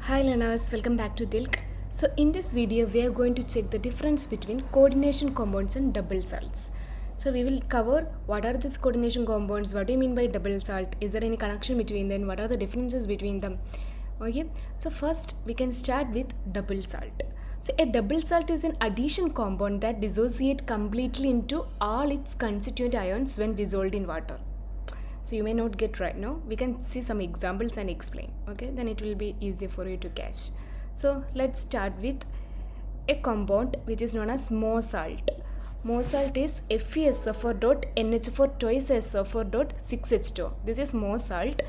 Hi learners, welcome back to Dilk. So in this video we are going to check the difference between coordination compounds and double salts. So we will cover what are these coordination compounds, what do you mean by double salt, is there any connection between them, what are the differences between them. Okay, so first we can start with double salt. So a double salt is an addition compound that dissociates completely into all its constituent ions when dissolved in water. So you may not get right now. We can see some examples and explain. Okay, then it will be easier for you to catch. So let's start with a compound which is known as Mohr salt. Mohr salt is FeSO4.NH4 twice SO4.6H2. This is Mohr salt.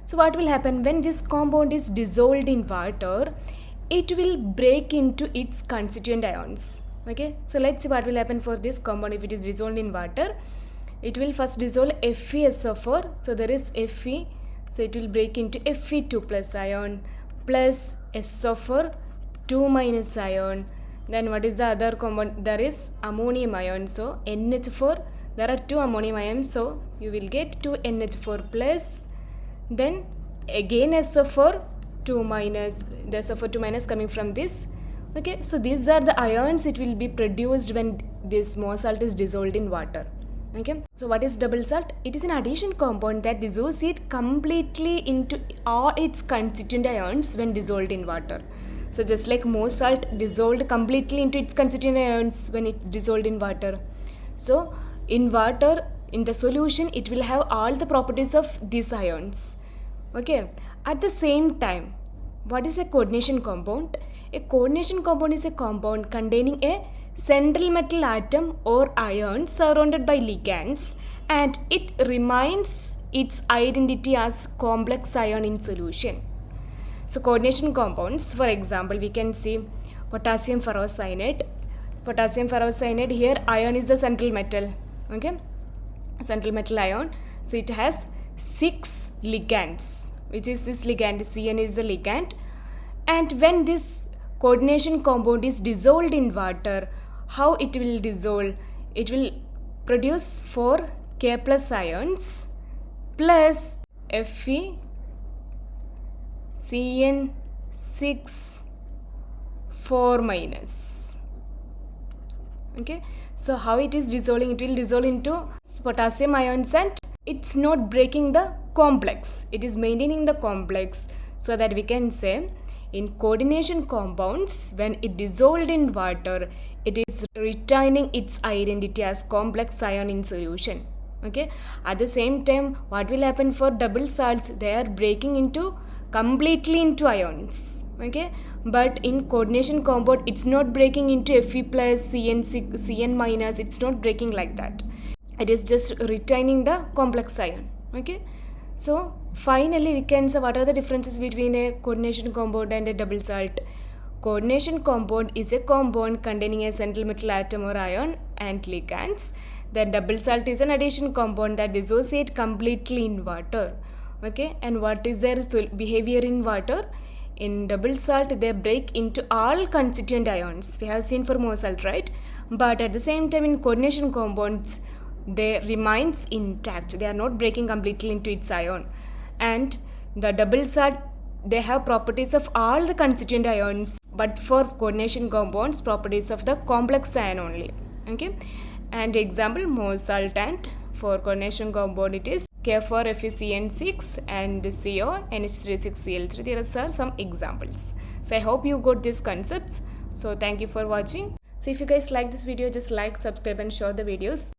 So what will happen when this compound is dissolved in water? It will break into its constituent ions. Okay, so let's see what will happen for this compound if it is dissolved in water. It will first dissolve FeSO4, so there is Fe, so it will break into Fe2 plus ion plus SO4 2 minus ion. Then what is the other compound? There is ammonium ion, so NH4, there are 2 ammonium ions, so you will get 2 NH4 plus, then again SO4 2 minus, the SO4 2 minus coming from this. Okay, so these are the ions it will be produced when this Mohr salt is dissolved in water. Okay, so what is double salt? It is an addition compound that dissociates completely into all its constituent ions when dissolved in water. So just like Mohr salt dissolved completely into its constituent ions when it's dissolved in water. So in water, in the solution, it will have all the properties of these ions. Okay, at the same time, what is a coordination compound? A coordination compound is a compound containing a central metal atom or ion surrounded by ligands, and it remains its identity as complex ion in solution. So coordination compounds, for example, we can see potassium ferrocyanide. Potassium ferrocyanide, here ion is the central metal. Okay, central metal ion. So it has 6 ligands, which is this ligand, Cn is the ligand. And when this coordination compound is dissolved in water, how it will dissolve? It will produce 4 K plus ions plus Fe, Cn6 4 minus. Okay, so how it is dissolving? It will dissolve into potassium ions and it's not breaking the complex. It is maintaining the complex, so that we can say in coordination compounds, when it dissolved in water, it is retaining its identity as complex ion in solution. Okay, at the same time, what will happen for double salts? They are breaking into completely into ions. Okay, but in coordination compound, it's not breaking into Fe plus, Cn minus. It's not breaking like that. It is just retaining the complex ion. Okay, so finally we can say what are the differences between a coordination compound and a double salt. Coordination compound is a compound containing a central metal atom or ion and ligands. Then double salt is an addition compound that dissociates completely in water. Okay, and what is their behavior in water? In double salt, they break into all constituent ions. We have seen for Mohr salt, right? But at the same time, in coordination compounds, they remains intact. They are not breaking completely into its ion. And the double salt, they have properties of all the constituent ions, but for coordination compounds, properties of the complex ion only. Okay, and example Mohr salt, and for coordination compound it is K4FeCN6 and CO NH36Cl3. There are some examples. So I hope you got these concepts. So thank you for watching. So if you guys like this video, just like, subscribe and share the videos.